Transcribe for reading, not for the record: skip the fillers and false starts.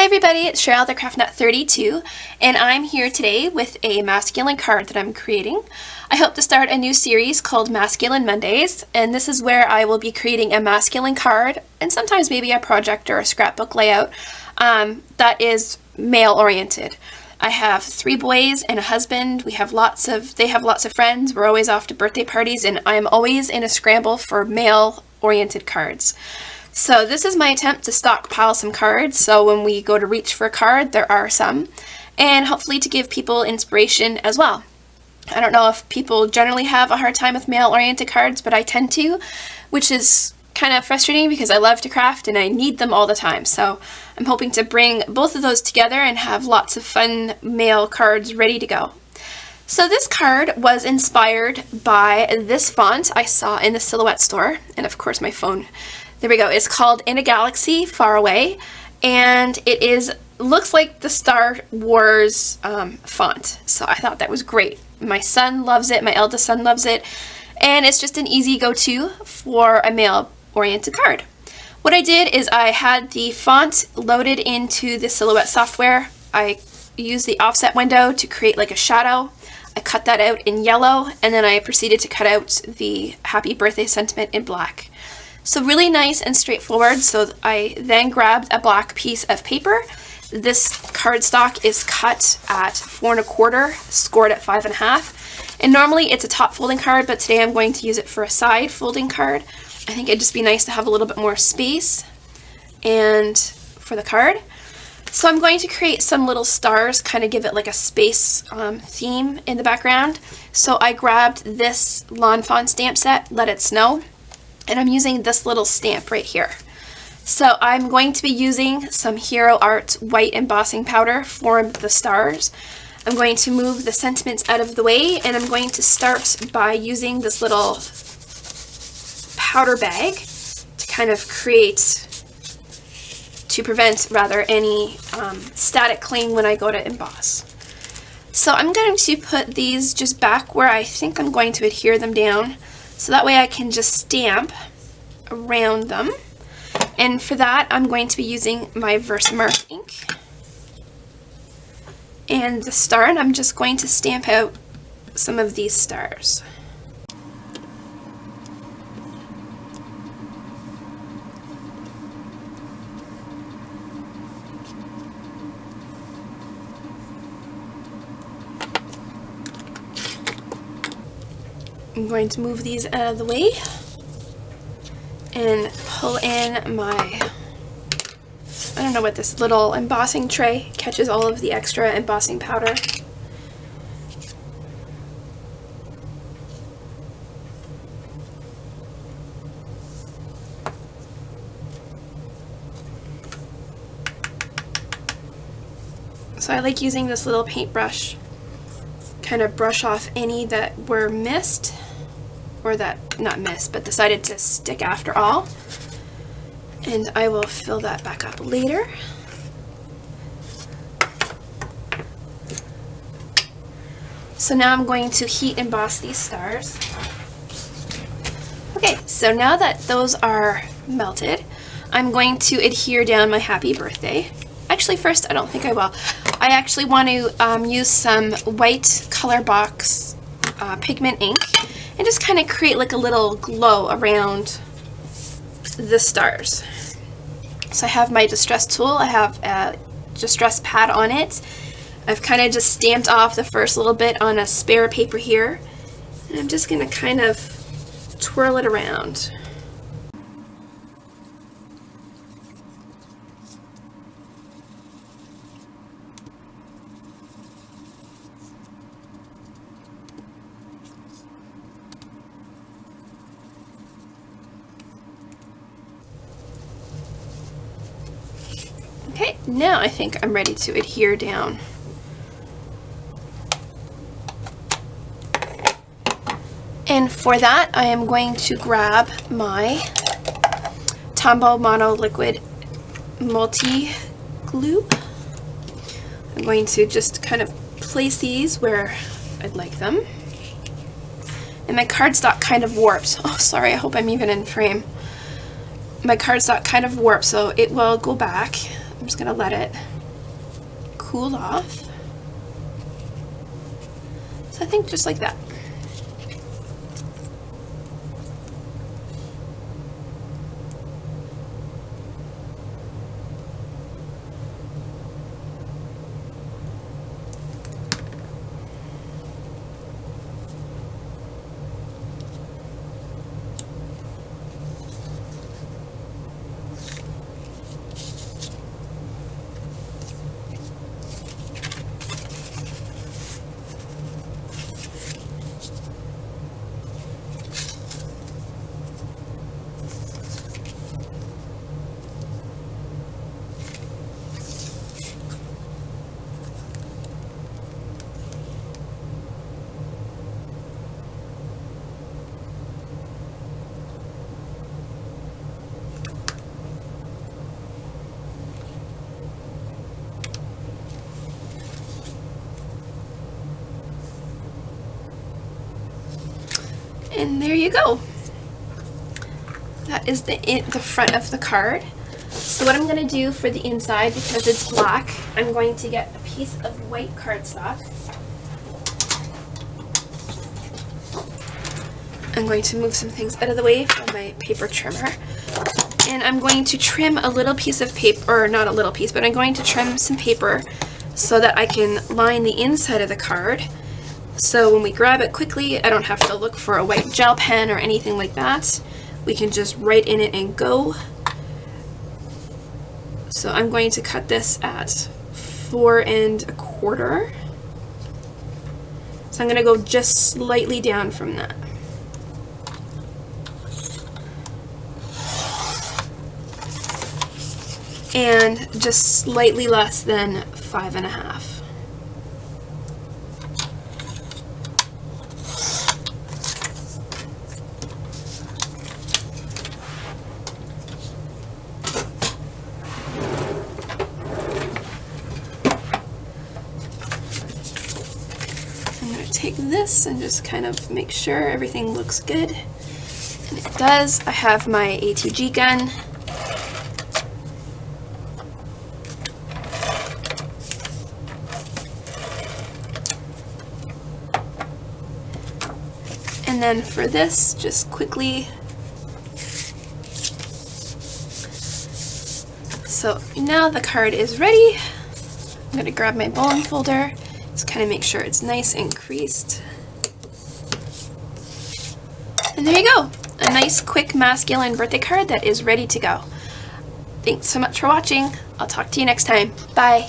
Hi everybody, it's Cheryl, the CraftNut32, and I'm here today with a masculine card that I'm creating. I hope to start a new series called Masculine Mondays, and this is where I will be creating a masculine card, and sometimes maybe a project or a scrapbook layout that is male-oriented. I have 3 boys and a husband. They have lots of friends. We're always off to birthday parties, and I'm always in a scramble for male-oriented cards. So this is my attempt to stockpile some cards, so when we go to reach for a card, there are some, and hopefully to give people inspiration as well. I don't know if people generally have a hard time with male-oriented cards, but I tend to, which is kind of frustrating because I love to craft and I need them all the time. So I'm hoping to bring both of those together and have lots of fun male cards ready to go. So this card was inspired by this font I saw in the Silhouette store, and of course my phone. There we go. It's called In a Galaxy Far Away, and it looks like the Star Wars font. So I thought that was great. My son loves it. My eldest son loves it, and it's just an easy go-to for a male-oriented card. What I did is I had the font loaded into the Silhouette software. I used the offset window to create like a shadow. I cut that out in yellow, and then I proceeded to cut out the happy birthday sentiment in black. So really nice and straightforward. So I then grabbed a black piece of paper. This cardstock is cut at 4 1/4, scored at 5 1/2. And normally it's a top folding card, but today I'm going to use it for a side folding card. I think it'd just be nice to have a little bit more space and for the card. So I'm going to create some little stars, kind of give it like a space theme in the background. So I grabbed this Lawn Fawn stamp set, Let It Snow. And I'm using this little stamp right here. So I'm going to be using some Hero Art white embossing powder for the stars. I'm going to move the sentiments out of the way, and I'm going to start by using this little powder bag to kind of prevent any static cling when I go to emboss. So I'm going to put these just back where I think I'm going to adhere them down. So that way I can just stamp around them. And for that, I'm going to be using my Versamark ink and the star, and I'm just going to stamp out some of these stars. I'm going to move these out of the way and pull in my, I don't know what this little embossing tray catches all of the extra embossing powder. So I like using this little paintbrush, kind of brush off any that were missed, or that, not missed, but decided to stick after all. And I will fill that back up later. So now I'm going to heat emboss these stars. Okay, so now that those are melted, I'm going to adhere down my happy birthday. Actually, first, I don't think I will. I actually want to use some white color box pigment ink and just kind of create like a little glow around the stars. So I have my distress tool. I have a distress pad on it. I've kind of just stamped off the first little bit on a spare paper here, and I'm just going to kind of twirl it around. Okay, now I think I'm ready to adhere down. And for that, I am going to grab my Tombow Mono Liquid Multi-Glue. I'm going to just kind of place these where I'd like them. And my cardstock kind of warped. Oh, sorry, I hope I'm even in frame. My cardstock kind of warped, so it will go back. I'm just gonna let it cool off. So I think just like that. And there you go. That is the front of the card. So what I'm going to do for the inside, because it's black, I'm going to get a piece of white cardstock. I'm going to move some things out of the way from my paper trimmer. And I'm going to trim a little piece of paper, or not a little piece, but I'm going to trim some paper so that I can line the inside of the card. So when we grab it quickly, I don't have to look for a white gel pen or anything like that. We can just write in it and go. So I'm going to cut this at 4 1/4. So I'm going to go just slightly down from that. And just slightly less than 5 1/2. Take this and just kind of make sure everything looks good, and it does. I have my ATG gun. And then for this, just quickly, so now the card is ready. I'm going to grab my bone folder. Just kind of make sure it's nice and creased. And there you go, a nice quick masculine birthday card that is ready to go. Thanks so much for watching. I'll talk to you next time. Bye.